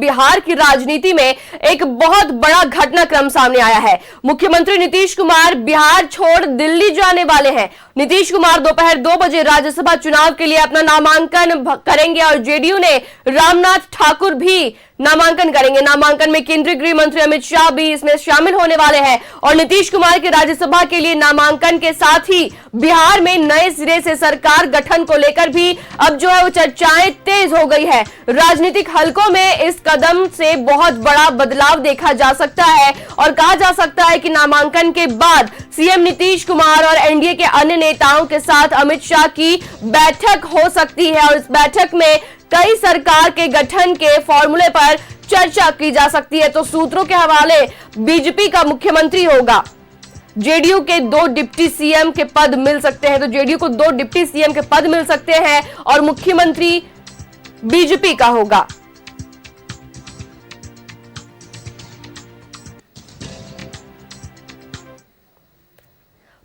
बिहार की राजनीति में एक बहुत बड़ा घटनाक्रम सामने आया है। मुख्यमंत्री नीतीश कुमार बिहार छोड़ दिल्ली जाने वाले हैं। नीतीश कुमार दोपहर 2 बजे राज्यसभा चुनाव के लिए अपना नामांकन करेंगे और जेडीयू ने रामनाथ ठाकुर भी नामांकन करेंगे। नामांकन में केंद्रीय गृह मंत्री अमित शाह भी इसमें शामिल होने वाले हैं और नीतीश कुमार के राज्यसभा के लिए नामांकन के साथ ही बिहार में नए सिरे से सरकार गठन को लेकर भी अब जो है वो चर्चाएं तेज हो गई है। राजनीतिक हलकों में इस कदम से बहुत बड़ा बदलाव देखा जा सकता है और कहा जा सकता है कि नामांकन के बाद सीएम नीतीश कुमार और एनडीए के अन्य नेताओं के साथ अमित शाह की बैठक हो सकती है और इस बैठक में कई सरकार के गठन के फॉर्मूले पर चर्चा की जा सकती है। तो सूत्रों के हवाले बीजेपी का मुख्यमंत्री होगा, जेडीयू के 2 डिप्टी सीएम के पद मिल सकते हैं। तो जेडीयू को 2 डिप्टी सीएम के पद मिल सकते हैं और मुख्यमंत्री बीजेपी का होगा।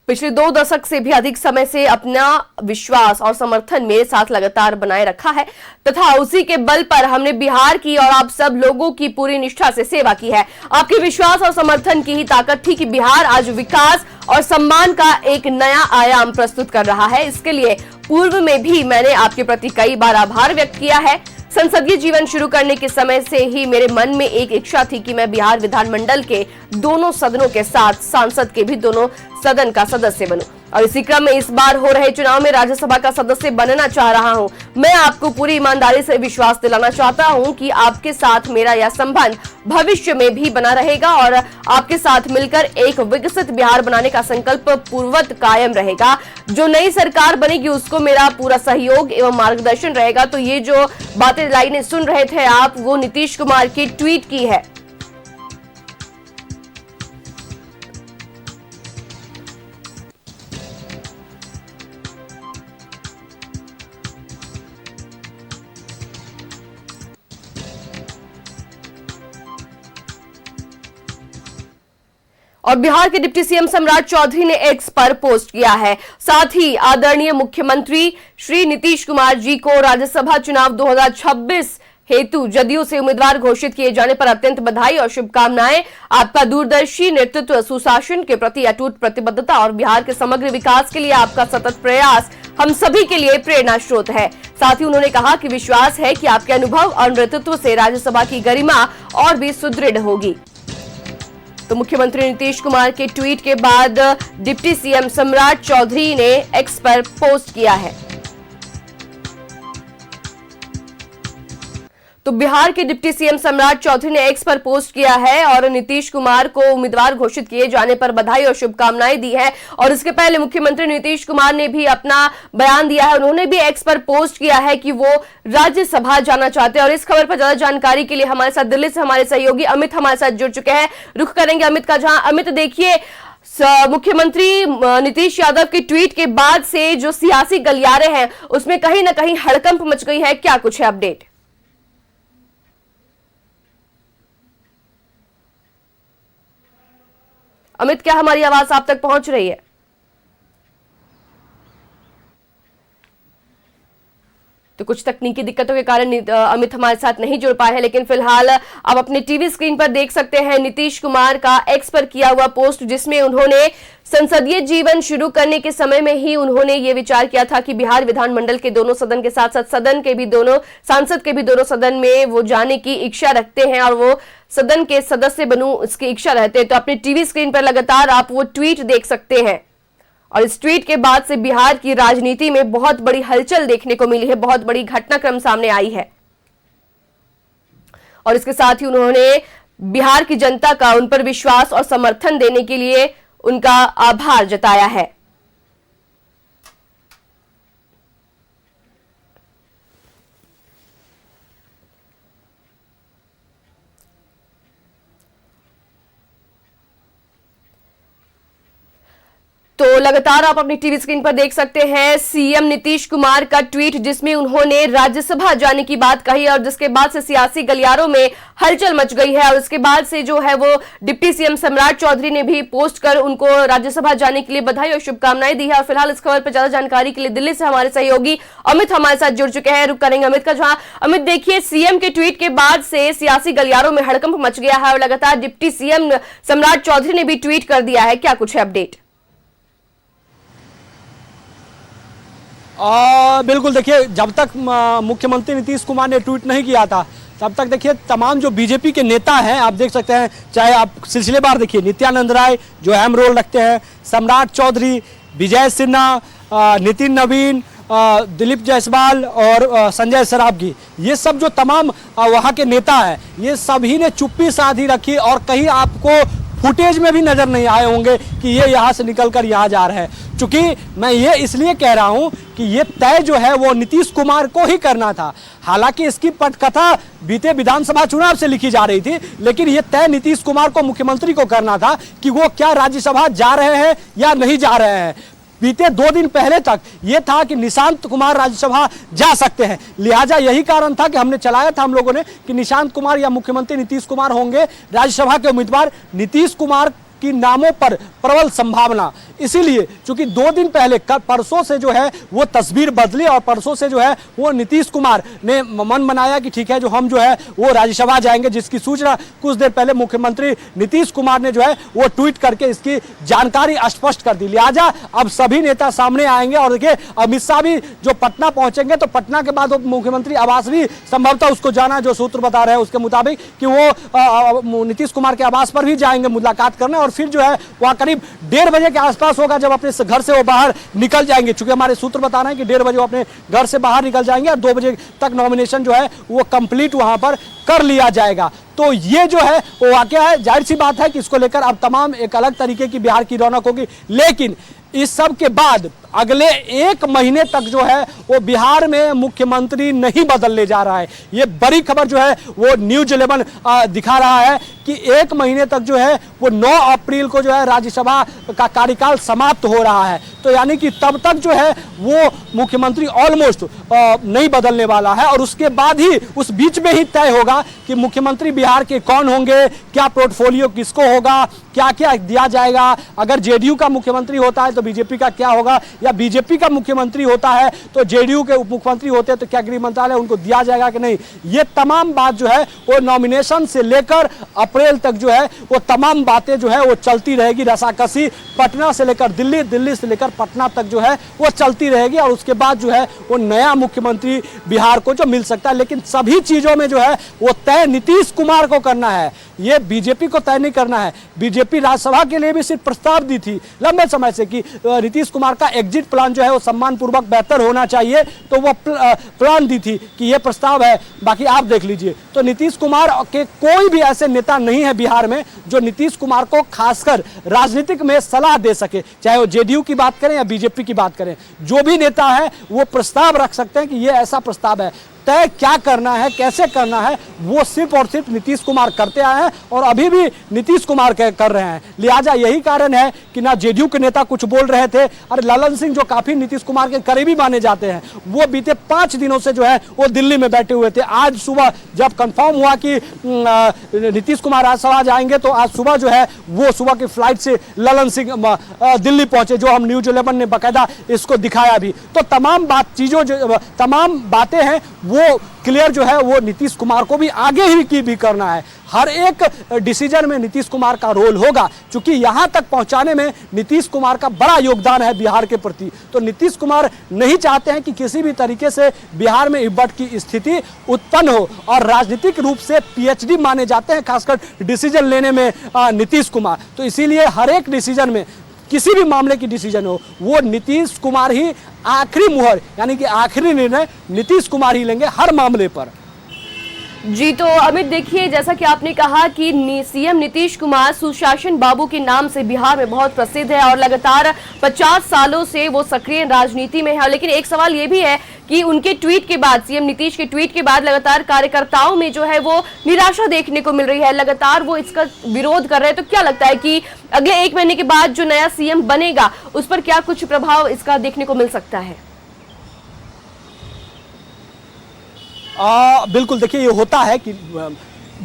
पिछले 2 दशक से भी अधिक समय से अपना विश्वास और समर्थन मेरे साथ लगातार बनाए रखा है तथा उसी के बल पर हमने बिहार की और आप सब लोगों की पूरी निष्ठा से सेवा की है। आपके विश्वास और समर्थन की ही ताकत थी कि बिहार आज विकास और सम्मान का एक नया आयाम प्रस्तुत कर रहा है। इसके लिए पूर्व में भी मैंने आपके प्रति कई बार आभार व्यक्त किया है। संसदीय जीवन शुरू करने के समय से ही मेरे मन में एक इच्छा थी कि मैं बिहार विधानमंडल के दोनों सदनों के साथ सांसद के भी दोनों सदन का सदस्य बनूं और इसी क्रम में इस बार हो रहे चुनाव में राज्यसभा का सदस्य बनना चाह रहा हूं। मैं आपको पूरी ईमानदारी से विश्वास दिलाना चाहता हूं कि आपके साथ मेरा यह संबंध भविष्य में भी बना रहेगा और आपके साथ मिलकर एक विकसित बिहार बनाने का संकल्प पूर्ववत कायम रहेगा। जो नई सरकार बनेगी उसको मेरा पूरा सहयोग एवं मार्गदर्शन रहेगा। तो ये जो बातें लाइनें सुन रहे थे आप, वो नीतीश कुमार की ट्वीट की है। और बिहार के डिप्टी सीएम सम्राट चौधरी ने एक्स पर पोस्ट किया है। साथ ही आदरणीय मुख्यमंत्री श्री नीतीश कुमार जी को राज्यसभा चुनाव 2026 हेतु जदयू से उम्मीदवार घोषित किए जाने पर अत्यंत बधाई और शुभकामनाएं। आपका दूरदर्शी नेतृत्व, सुशासन के प्रति अटूट प्रतिबद्धता और बिहार के समग्र विकास के लिए आपका सतत प्रयास हम सभी के लिए प्रेरणा स्रोत है। साथ ही उन्होंने कहा कि विश्वास है कि आपके अनुभव और नेतृत्व से राज्यसभा की गरिमा और भी सुदृढ़ होगी। तो मुख्यमंत्री नीतीश कुमार के ट्वीट के बाद डिप्टी सीएम सम्राट चौधरी ने एक्स पर पोस्ट किया है। तो बिहार के डिप्टी सीएम सम्राट चौधरी ने एक्स पर पोस्ट किया है और नीतीश कुमार को उम्मीदवार घोषित किए जाने पर बधाई और शुभकामनाएं दी है। और इसके पहले मुख्यमंत्री नीतीश कुमार ने भी अपना बयान दिया है। उन्होंने भी एक्स पर पोस्ट किया है कि वो राज्यसभा जाना चाहते हैं। और इस खबर पर ज्यादा जानकारी के लिए हमारे साथ दिल्ली से हमारे सहयोगी अमित हमारे साथ जुड़ चुके हैं। रुख करेंगे अमित का, जहां अमित देखिए मुख्यमंत्री नीतीश यादव की ट्वीट के बाद से जो सियासी गलियारे हैं उसमें कहीं ना कहीं हड़कंप मच गई है। क्या कुछ है अपडेट? अमित, क्या हमारी आवाज आप तक पहुंच रही है? तो कुछ तकनीकी दिक्कतों के कारण अमित हमारे साथ नहीं जुड़ पाए हैं, लेकिन फिलहाल आप अपने टीवी स्क्रीन पर देख सकते हैं नीतीश कुमार का एक्स पर किया हुआ पोस्ट, जिसमें उन्होंने संसदीय जीवन शुरू करने के समय में ही उन्होंने ये विचार किया था कि बिहार विधानमंडल के दोनों सदन के साथ साथ सदन के भी दोनों सांसद के भी दोनों सदन में वो जाने की इच्छा रखते हैं और वो सदन के सदस्य बनूं इसकी इच्छा रहते हैं। तो अपने टीवी स्क्रीन पर लगातार आप वो ट्वीट देख सकते हैं और इस ट्वीट के बाद से बिहार की राजनीति में बहुत बड़ी हलचल देखने को मिली है, बहुत बड़ी घटनाक्रम सामने आई है। और इसके साथ ही उन्होंने बिहार की जनता का उन पर विश्वास और समर्थन देने के लिए उनका आभार जताया है। तो तो लगातार आप अपनी टीवी स्क्रीन पर देख सकते हैं सीएम नीतीश कुमार का ट्वीट, जिसमें उन्होंने राज्यसभा जाने की बात कही और जिसके बाद से सियासी गलियारों में हलचल मच गई है। और उसके बाद से जो है वो डिप्टी सीएम सम्राट चौधरी ने भी पोस्ट कर उनको राज्यसभा जाने के लिए बधाई और शुभकामनाएं दी है। और फिलहाल इस खबर पर ज्यादा जानकारी के लिए दिल्ली से हमारे सहयोगी अमित हमारे साथ जुड़ चुके हैं। रुक करेंगे अमित का, जहां अमित देखिए सीएम के ट्वीट के बाद से सियासी गलियारों में हड़कंप मच गया है और लगातार डिप्टी सीएम सम्राट चौधरी ने भी ट्वीट कर दिया है, क्या कुछ है अपडेट? बिल्कुल, देखिए जब तक मुख्यमंत्री नीतीश कुमार ने ट्वीट नहीं किया था तब तक देखिए तमाम जो बीजेपी के नेता हैं, आप देख सकते हैं, चाहे आप सिलसिलेवार देखिए, नित्यानंद राय जो अहम रोल रखते हैं, सम्राट चौधरी, विजय सिन्हा, नितिन नवीन, दिलीप जायसवाल और संजय सरावगी, ये सब जो तमाम वहाँ के नेता हैं, ये सभी ने चुप्पी साधी रखी और कहीं आपको फुटेज में भी नजर नहीं आए होंगे कि ये यहाँ से निकलकर यहाँ जा रहे हैं। चूंकि मैं ये इसलिए कह रहा हूँ कि ये तय जो है वो नीतीश कुमार को ही करना था। हालांकि इसकी पटकथा बीते विधानसभा चुनाव से लिखी जा रही थी, लेकिन ये तय नीतीश कुमार को, मुख्यमंत्री को करना था कि वो क्या राज्यसभा जा रहे हैं या नहीं जा रहे हैं। बीते 2 दिन पहले तक ये था कि निशांत कुमार राज्यसभा जा सकते हैं, लिहाजा यही कारण था कि हमने चलाया था हम लोगों ने कि निशांत कुमार या मुख्यमंत्री नीतीश कुमार होंगे राज्यसभा के उम्मीदवार। नीतीश कुमार की नामों पर प्रबल संभावना, इसीलिए चूंकि 2 दिन पहले परसों से जो है वो तस्वीर बदली और परसों से जो है वो नीतीश कुमार ने मन बनाया कि ठीक है जो हम जो है वो राज्यसभा जाएंगे, जिसकी सूचना कुछ देर पहले मुख्यमंत्री नीतीश कुमार ने जो है वो ट्वीट करके इसकी जानकारी स्पष्ट कर दी। लिहाजा अब सभी नेता सामने आएंगे और देखिए अमित शाह भी जो पटना पहुंचेंगे तो पटना के बाद मुख्यमंत्री आवास भी संभवतः उसको जाना, जो सूत्र बता रहे हैं उसके मुताबिक कि वो नीतीश कुमार के आवास पर भी जाएंगे मुलाकात करने और फिर जो है वहां करीब 1:30 बजे के आसपास होगा जब अपने घर से वो बाहर निकल जाएंगे। चूंकि हमारे सूत्र बता रहे हैं कि 1:30 बजे वो अपने घर से बाहर निकल जाएंगे और 2 बजे तक नॉमिनेशन जो है वो कंप्लीट वहां पर कर लिया जाएगा। तो ये जो है वो वाकया है, जाहिर सी बात है कि इसको लेकर अब तमाम एक अलग तरीके की बिहार की रौनक होगी। लेकिन इस सब के बाद अगले 1 महीने तक जो है वो बिहार में मुख्यमंत्री नहीं बदलने जा रहा है। ये बड़ी खबर जो है वो न्यूज 11 दिखा रहा है कि 1 महीने तक जो है वो 9 अप्रैल को जो है राज्यसभा का कार्यकाल समाप्त हो रहा है। तो यानी कि तब तक जो है वो मुख्यमंत्री ऑलमोस्ट नहीं बदलने वाला है और उसके बाद ही उस बीच में ही तय होगा कि मुख्यमंत्री बिहार के कौन होंगे, क्या पोर्टफोलियो किसको होगा, क्या क्या दिया जाएगा। अगर जेडीयू का मुख्यमंत्री होता है तो बीजेपी का क्या होगा, या बीजेपी का मुख्यमंत्री होता है तो जेडीयू के उप मुख्यमंत्री होते हैं तो क्या गृह मंत्रालय उनको दिया जाएगा कि नहीं। ये तमाम बात जो है वो नॉमिनेशन से लेकर अप्रैल तक जो है वो तमाम बातें जो है वो चलती रहेगी। रसाकसी पटना से लेकर दिल्ली, दिल्ली से लेकर पटना तक जो है वो चलती रहेगी और उसके बाद जो है वो नया मुख्यमंत्री बिहार को जो मिल सकता है। लेकिन सभी चीजों में जो है वो तय नीतीश कुमार को करना है, ये बीजेपी को तय नहीं करना है। बीजेपी राज्यसभा के लिए भी सिर्फ प्रस्ताव दी थी लंबे समय से कि नीतीश कुमार का एग्जिट प्लान जो है वो सम्मानपूर्वक बेहतर होना चाहिए, तो वो प्लान दी थी कि ये प्रस्ताव है। बाकी आप देख लीजिए तो नीतीश कुमार के कोई भी ऐसे नेता नहीं है बिहार में जो नीतीश कुमार को खासकर राजनीतिक में सलाह दे सके, चाहे वो जेडीयू की बात करें या बीजेपी की बात करें। जो भी नेता है वो प्रस्ताव रख सकते हैं कि ये ऐसा प्रस्ताव है। तय क्या करना है, कैसे करना है, वो सिर्फ और सिर्फ नीतीश कुमार करते आए हैं और अभी भी नीतीश कुमार कर रहे हैं। लिहाजा यही कारण है कि ना जेडीयू के नेता कुछ बोल रहे थे। अरे ललन सिंह जो काफी नीतीश कुमार के करीबी माने जाते हैं, वो बीते 5 दिनों से जो है वो दिल्ली में बैठे हुए थे। आज सुबह जब कंफर्म हुआ कि नीतीश कुमार राज्यसभा जाएंगे तो आज सुबह जो है वो सुबह की फ्लाइट से ललन सिंह दिल्ली पहुंचे, जो हम न्यूज 11 ने बाकायदा इसको दिखाया भी। तो तमाम बातें हैं वो क्लियर जो है वो नीतीश कुमार को भी आगे ही भी करना है। हर एक डिसीजन में नीतीश कुमार का रोल होगा, क्योंकि यहां तक पहुंचाने में नीतीश कुमार का बड़ा योगदान है बिहार के प्रति। तो नीतीश कुमार नहीं चाहते हैं कि किसी भी तरीके से बिहार में इब्बट की स्थिति उत्पन्न हो और राजनीतिक रूप से पीएचडी माने जाते हैं खासकर डिसीजन लेने में नीतीश कुमार। तो इसीलिए हर एक डिसीजन में, किसी भी मामले की डिसीजन हो, वो नीतीश कुमार ही आखिरी मुहर यानी कि आखिरी निर्णय नीतीश कुमार ही लेंगे हर मामले पर। जी तो अमित देखिए, जैसा कि आपने कहा कि सीएम नीतीश कुमार सुशासन बाबू के नाम से बिहार में बहुत प्रसिद्ध है और लगातार 50 सालों से वो सक्रिय राजनीति में है। लेकिन एक सवाल ये भी है कि उनके ट्वीट के बाद, सीएम नीतीश के ट्वीट के बाद लगातार कार्यकर्ताओं में जो है वो निराशा देखने को मिल रही है, लगातार वो इसका विरोध कर रहे हैं। तो क्या लगता है कि अगले 1 महीने के बाद जो नया सीएम बनेगा उस पर क्या कुछ प्रभाव इसका देखने को मिल सकता है? बिल्कुल, देखिए ये होता है कि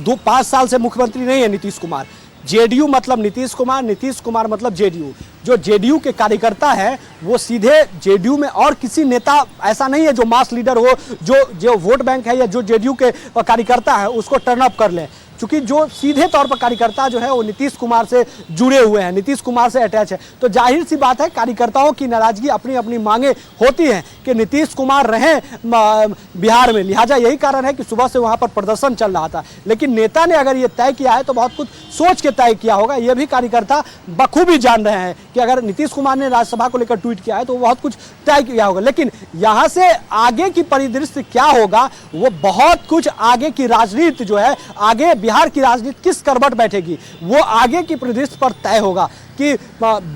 5 साल से मुख्यमंत्री नहीं है नीतीश कुमार। जेडीयू मतलब नीतीश कुमार, नीतीश कुमार मतलब जेडीयू। जो जेडीयू के कार्यकर्ता है वो सीधे जेडीयू में, और किसी नेता ऐसा नहीं है जो मास लीडर हो, जो वोट बैंक है या जो जेडीयू के कार्यकर्ता है उसको टर्न अप कर ले, क्योंकि जो सीधे तौर पर कार्यकर्ता जो है वो नीतीश कुमार से जुड़े हुए हैं, नीतीश कुमार से अटैच है। तो जाहिर सी बात है कार्यकर्ताओं की नाराजगी, अपनी अपनी मांगे होती हैं कि नीतीश कुमार रहें बिहार में, लिहाजा यही कारण है कि सुबह से वहां पर प्रदर्शन चल रहा था। लेकिन नेता ने अगर ये तय किया है तो बहुत कुछ सोच के तय किया होगा, ये भी कार्यकर्ता बखूबी जान रहे हैं कि अगर नीतीश कुमार ने राज्यसभा को लेकर ट्वीट किया है तो बहुत कुछ तय किया होगा। लेकिन यहाँ से आगे की परिदृश्य क्या होगा, वो बहुत कुछ आगे की राजनीति जो है, आगे बिहार की राजनीति किस करवट बैठेगी वो आगे की परिदृश्य पर तय होगा कि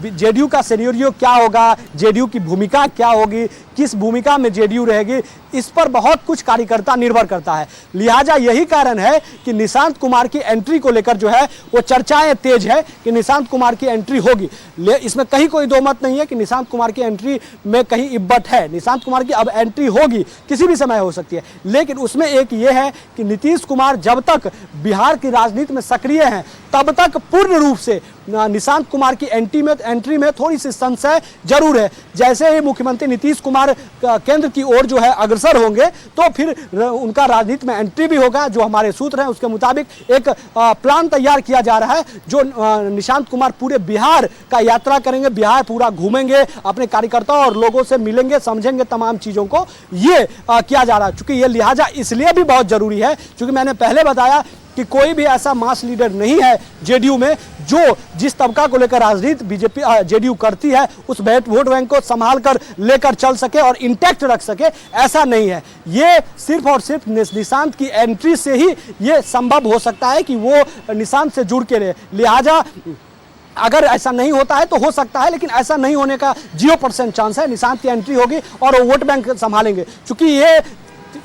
जेडीयू का सिनेरियो क्या होगा, जेडीयू की भूमिका क्या होगी, किस भूमिका में जेडीयू रहेगी, इस पर बहुत कुछ कार्यकर्ता निर्भर करता है। लिहाजा यही कारण है कि निशांत कुमार की एंट्री को लेकर जो है वो चर्चाएं तेज है कि निशांत कुमार की एंट्री होगी। इसमें कहीं कोई दो मत नहीं है कि निशांत कुमार की एंट्री में कहीं इब्बत है। निशांत कुमार की अब एंट्री होगी, किसी भी समय हो सकती है। लेकिन उसमें एक ये है कि नीतीश कुमार जब तक बिहार की राजनीति में सक्रिय हैं तब तक पूर्ण रूप से निशांत कुमार की एंट्री में थोड़ी सी संशय जरूर है। जैसे ही मुख्यमंत्री नीतीश कुमार केंद्र की ओर जो है अग्रसर होंगे तो फिर उनका राजनीति में एंट्री भी होगा। जो हमारे सूत्र हैं उसके मुताबिक एक प्लान तैयार किया जा रहा है, जो निशांत कुमार पूरे बिहार का यात्रा करेंगे, बिहार पूरा घूमेंगे, अपने कार्यकर्ताओं और लोगों से मिलेंगे, समझेंगे तमाम चीज़ों को। ये किया जा रहा है, चूंकि ये लिहाजा इसलिए भी बहुत जरूरी है क्योंकि मैंने पहले बताया कि कोई भी ऐसा मास लीडर नहीं है जेडीयू में जो जिस तबका को लेकर राजनीति बीजेपी जेडीयू करती है उस वोट बैंक को संभाल कर लेकर चल सके और इंटैक्ट रख सके, ऐसा नहीं है। ये सिर्फ और सिर्फ निशांत की एंट्री से ही ये संभव हो सकता है कि वो निशांत से जुड़ के रहे। लिहाजा अगर ऐसा नहीं होता है तो हो सकता है, लेकिन ऐसा नहीं होने का 0% चांस है। निशांत की एंट्री होगी और वो वोट बैंक संभालेंगे, क्योंकि ये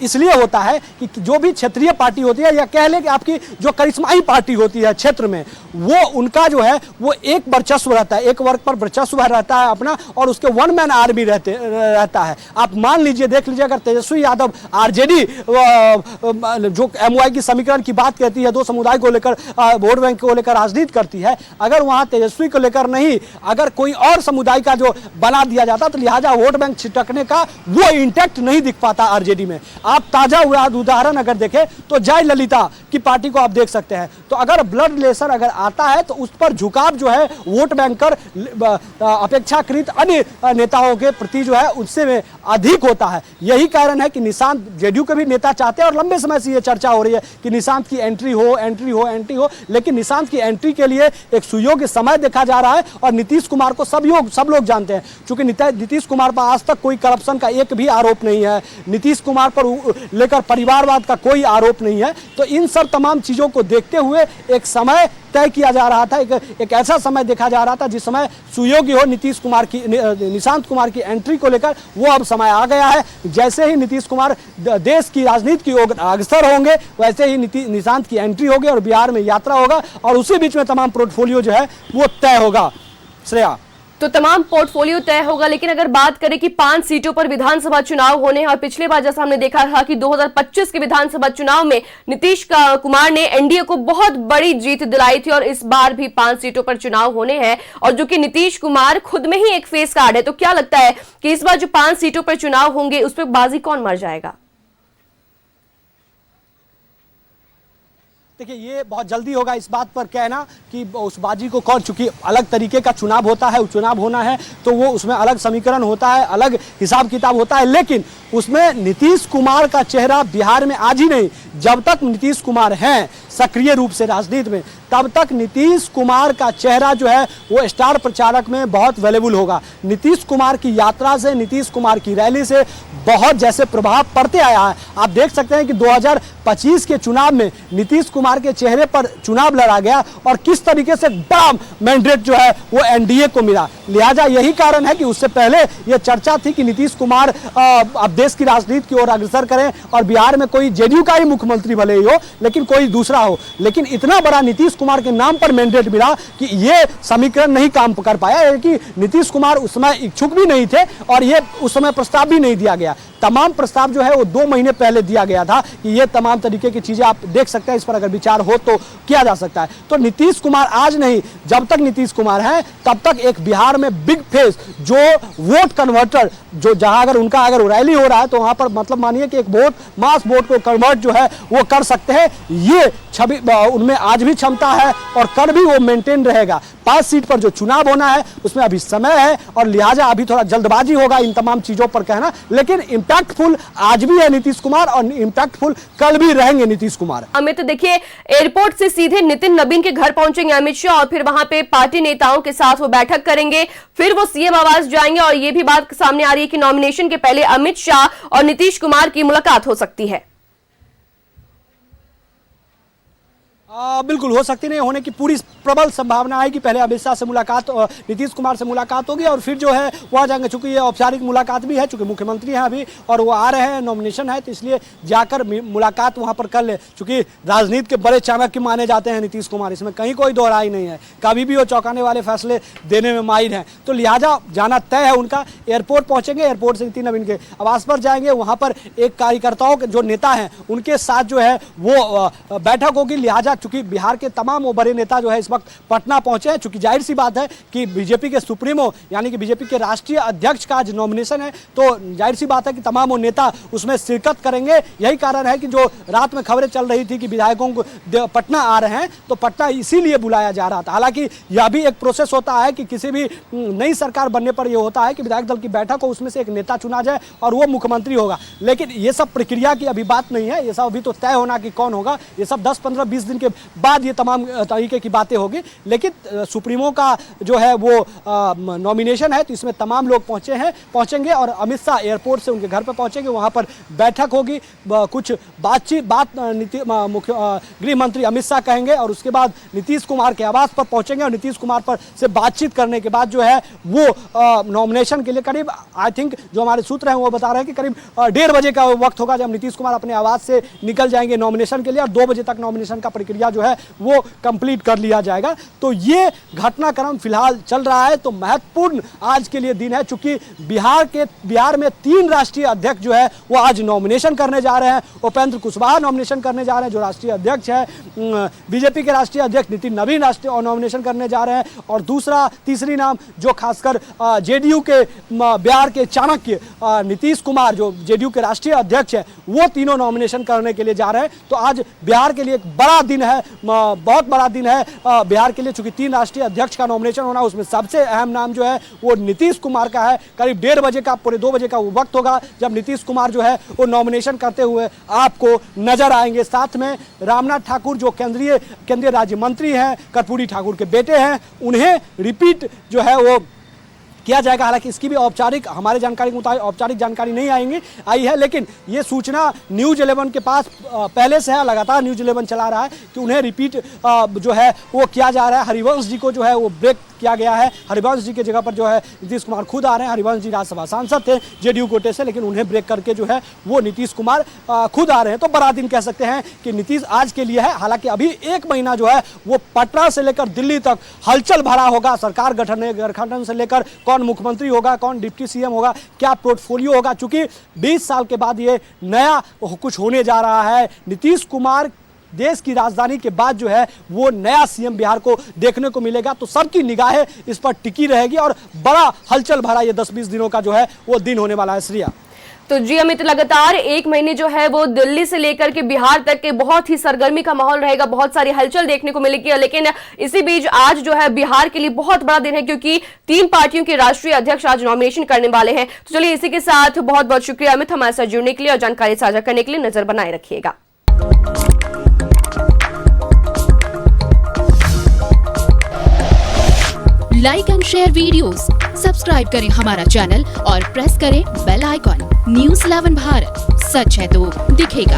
इसलिए होता है कि जो भी क्षेत्रीय पार्टी होती है या कह लें कि आपकी जो करिश्माई पार्टी होती है क्षेत्र में, वो उनका जो है वो एक वर्चस्व रहता है, एक वर्ग पर वर्चस्व रहता है अपना, और उसके वन मैन आर्मी रहता है। आप मान लीजिए, देख लीजिए, अगर तेजस्वी यादव आरजेडी जो एमओआई की समीकरण की बात कहती है, दो समुदाय को लेकर वोट बैंक को लेकर राजनीति करती है, अगर वहां तेजस्वी को लेकर नहीं, अगर कोई और समुदाय का जो बना दिया जाता तो लिहाजा वोट बैंक छिटकने का वो इंटैक्ट नहीं दिख पाता आरजेडी में। आप ताजा उदाहरण अगर देखें तो जयललिता की पार्टी को आप देख सकते हैं। तो अगर ब्लड रिलेशन अगर आता है तो उस पर झुकाव जो है वोट बैंकर अपेक्षाकृत अन्य नेताओं के प्रति जो है उससे में अधिक होता है। यही कारण है कि निशांत, जेडीयू के भी नेता चाहते हैं और लंबे समय से ये चर्चा हो रही है कि निशांत की एंट्री हो, लेकिन निशांत की एंट्री के लिए एक सुयोग्य समय देखा जा रहा है। और नीतीश कुमार को सब लोग जानते हैं, क्योंकि नीतीश कुमार पर आज तक कोई करप्शन का एक भी आरोप नहीं है, नीतीश कुमार पर लेकर परिवारवाद का कोई आरोप नहीं है। तो इन सब तमाम चीजों को देखते हुए एक समय तय किया जा रहा था, एक ऐसा समय देखा जा रहा था जिस समय सुयोग्य हो निशांत कुमार की एंट्री को लेकर, वो अब समय आ गया है। जैसे ही नीतीश कुमार देश की राजनीति की ओर अग्रसर होंगे वैसे ही निशांत की एंट्री होगी और बिहार में यात्रा होगा, और उसी बीच में तमाम पोर्टफोलियो जो है वो तय होगा। श्रेया, तो तमाम पोर्टफोलियो तय होगा, लेकिन अगर बात करें कि 5 सीटों पर विधानसभा चुनाव होने हैं, और पिछले बार जैसा हमने देखा था कि 2025 के विधानसभा चुनाव में नीतीश कुमार ने एनडीए को बहुत बड़ी जीत दिलाई थी, और इस बार भी 5 सीटों पर चुनाव होने हैं, और जो कि नीतीश कुमार खुद में ही एक फेस कार्ड है। तो क्या लगता है कि इस बार जो 5 सीटों पर चुनाव होंगे उस पर बाजी कौन मार जाएगा? देखिए, ये बहुत जल्दी होगा इस बात पर कहना कि उस बाजी को कौन, चूंकि अलग तरीके का चुनाव होता है, चुनाव होना है तो वो उसमें अलग समीकरण होता है, अलग हिसाब किताब होता है। लेकिन उसमें नीतीश कुमार का चेहरा बिहार में आज ही नहीं, जब तक नीतीश कुमार हैं सक्रिय रूप से राजनीति में, तब तक नीतीश कुमार का चेहरा जो है वो स्टार प्रचारक में बहुत वैल्यूबल होगा। नीतीश कुमार की यात्रा से, नीतीश कुमार की रैली से बहुत जैसे प्रभाव पड़ते आया है। आप देख सकते हैं कि 2025 के चुनाव में नीतीश कुमार कुमार के चेहरे पर चुनाव लड़ा गया और किस तरीके से बड़ा मैंडेट जो है वो एनडीए को मिला। लिहाजा यही कारण है कि उससे पहले यह चर्चा थी कि नीतीश कुमार अब देश की राजनीति की ओर अग्रसर करें और बिहार में कोई जेडीयू का ही मुख्यमंत्री भले ही हो लेकिन कोई दूसरा हो। लेकिन इतना बड़ा नीतीश कुमार के नाम पर मैंडेट मिला कि ये समीकरण नहीं काम कर पाया, कि नीतीश कुमार उस समय इच्छुक भी नहीं थे और ये उस समय प्रस्ताव भी नहीं दिया गया। तमाम प्रस्ताव जो है वो 2 महीने पहले दिया गया था कि ये तमाम तरीके की चीजें आप देख सकते हैं, इस पर अगर विचार हो तो किया जा सकता है। तो नीतीश कुमार आज नहीं, जब तक नीतीश कुमार हैं तब तक एक बिहार में बिग फेस जो वोट कन्वर्टर, जो जहां अगर उनका अगर रैली हो रहा है तो वहां पर मतलब मानिए कि एक वोट मास वोट को कन्वर्ट जो है वो कर सकते हैं। ये छवि उनमें आज भी क्षमता है और कर भी वो मेंटेन रहेगा। 5 सीट पर जो चुनाव होना है उसमें अभी समय है और लिहाजा अभी थोड़ा जल्दबाजी होगा इन तमाम चीजों पर कहना, लेकिन इंपैक्टफुल आज भी है नीतीश कुमार और इंपैक्टफुल कल भी रहेंगे नीतीश कुमार। अमित, देखिए एयरपोर्ट से सीधे नितिन नवीन के घर पहुंचेंगे अमित शाह और फिर वहां पे पार्टी नेताओं के साथ वो बैठक करेंगे, फिर वो सीएम आवास जाएंगे और ये भी बात सामने आ रही है कि नॉमिनेशन के पहले अमित शाह और नीतीश कुमार की मुलाकात हो सकती है। बिल्कुल हो सकती नहीं, होने की पूरी प्रबल संभावना है कि पहले अमित शाह से मुलाकात, नीतीश कुमार से मुलाकात होगी और फिर जो है वहाँ जाएंगे। चूंकि ये औपचारिक मुलाकात भी है, चूंकि मुख्यमंत्री हैं अभी और वो आ रहे हैं, नॉमिनेशन है, तो इसलिए जाकर मुलाकात वहाँ पर कर ले। चूंकि राजनीति के बड़े चाणक्य माने जाते हैं नीतीश कुमार, इसमें कहीं कोई दोहराई नहीं है, कभी भी वो चौंकाने वाले फैसले देने में माहिर हैं। तो लिहाजा जाना तय है उनका। एयरपोर्ट पहुँचेंगे, एयरपोर्ट से नितिन नवीन के आवास पर जाएंगे, वहाँ पर एक कार्यकर्ताओं के जो नेता हैं उनके साथ जो है वो बैठक होगी। लिहाजा चूंकि बिहार के तमाम वो बड़े नेता जो है इस वक्त पटना पहुंचे हैं, चूंकि जाहिर सी बात है कि बीजेपी के सुप्रीमो यानी कि बीजेपी के राष्ट्रीय अध्यक्ष का आज नॉमिनेशन है, तो जाहिर सी बात है कि तमाम वो नेता उसमें शिरकत करेंगे। यही कारण है कि जो रात में खबरें चल रही थी कि विधायकों को पटना आ रहे हैं, तो पटना इसीलिए बुलाया जा रहा था। हालांकि यह भी एक प्रोसेस होता है कि किसी भी नई सरकार बनने पर यह होता है कि विधायक दल की बैठक हो, उसमें से एक नेता चुना जाए और वो मुख्यमंत्री होगा। लेकिन ये सब प्रक्रिया की अभी बात नहीं है, ये सब अभी तो तय होना कि कौन होगा, ये सब 10, 15, 20 दिन के बाद ये तमाम तरीके की बातें होगी। लेकिन सुप्रीमो का जो है वो नॉमिनेशन है, तो इसमें तमाम लोग पहुंचेंगे और अमित शाह एयरपोर्ट से उनके घर पर पहुंचेंगे, वहां पर बैठक होगी, कुछ गृह मंत्री अमित शाह कहेंगे और उसके बाद नीतीश कुमार के आवास पर पहुंचेंगे और नीतीश कुमार पर से बातचीत करने के बाद जो है वो नॉमिनेशन के लिए करीब आई थिंक जो हमारे सूत्र हैं वो बता रहे हैं कि करीब 1:30 बजे का वक्त होगा जब नीतीश कुमार अपने आवास से निकल जाएंगे नॉमिनेशन के लिए और 2 बजे तक नॉमिनेशन का प्रक्रिया जो है वो कंप्लीट कर लिया जाएगा। तो ये घटनाक्रम फिलहाल चल रहा है। तो महत्वपूर्ण आज के लिए दिन है, चूंकि बिहार में 3 राष्ट्रीय अध्यक्ष जो है वो आज नॉमिनेशन करने जा रहे हैं। उपेंद्र कुशवाहा नॉमिनेशन करने जा रहे हैं जो राष्ट्रीय अध्यक्ष है, बीजेपी के राष्ट्रीय अध्यक्ष नितिन नवीन राष्ट्रीय नॉमिनेशन करने जा रहे हैं और तीसरी नाम जो खासकर जेडीयू के बिहार के चाणक्य नीतीश कुमार जो जेडीयू के राष्ट्रीय अध्यक्ष है, वो तीनों नॉमिनेशन करने के लिए जा रहे हैं। तो आज बिहार के लिए एक बड़ा दिन है, बहुत बड़ा दिन है बिहार के लिए, चूंकि 3 राष्ट्रीय अध्यक्ष का नॉमिनेशन होना, उसमें सबसे अहम नाम जो है वो नीतीश कुमार का है। करीब 1:30 बजे का पूरे 2 बजे का वो वक्त होगा जब नीतीश कुमार जो है वो नॉमिनेशन करते हुए आपको नजर आएंगे। साथ में रामनाथ ठाकुर जो केंद्रीय राज्य मंत्री हैं, कर्पूरी ठाकुर के बेटे हैं, उन्हें रिपीट जो है वो किया जाएगा। हालांकि इसकी भी औपचारिक हमारे जानकारी के मुताबिक औपचारिक जानकारी नहीं आई है, लेकिन ये सूचना न्यूज़ 11 के पास पहले से है, लगातार न्यूज़ 11 चला रहा है कि उन्हें रिपीट जो है वो किया जा रहा है। हरिवंश जी को जो है वो ब्रेक किया गया है, हरिवंश जी के जगह पर जो है नीतीश कुमार खुद आ रहे हैं। हरिवंश जी राज्यसभा सांसद थे जेडीयू कोटे से, लेकिन उन्हें ब्रेक करके जो है वो नीतीश कुमार खुद आ रहे हैं। तो बड़ा दिन कह सकते हैं कि नीतीश आज के लिए है। हालांकि अभी 1 महीना जो है वो पटना से लेकर दिल्ली तक हलचल भरा होगा। सरकार गठन से लेकर कौन मुख्यमंत्री होगा, कौन डिप्टी सीएम होगा, क्या पोर्टफोलियो होगा, चूंकि 20 साल के बाद ये नया कुछ होने जा रहा है। नीतीश कुमार देश की राजधानी के बाद जो है वो नया सीएम बिहार को देखने को मिलेगा, तो सबकी निगाहें इस पर टिकी रहेगी और बड़ा हलचल भरा ये 10-20 दिनों का जो है वो दिन होने वाला है। श्रिया, तो जी अमित, लगातार 1 महीने जो है वो दिल्ली से लेकर के बिहार तक के बहुत ही सरगर्मी का माहौल रहेगा, बहुत सारी हलचल देखने को मिलेगी। लेकिन इसी बीच आज जो है बिहार के लिए बहुत बड़ा दिन है, क्योंकि 3 पार्टियों के राष्ट्रीय अध्यक्ष आज नॉमिनेशन करने वाले हैं। तो चलिए इसी के साथ बहुत बहुत शुक्रिया अमित हमारे साथ जुड़ने के लिए और जानकारी साझा करने के लिए। नजर बनाए रखिएगा। Like and share videos, subscribe करें हमारा चैनल और प्रेस करें बेल आइकॉन। न्यूज़ 11 भारत, सच है तो दिखेगा।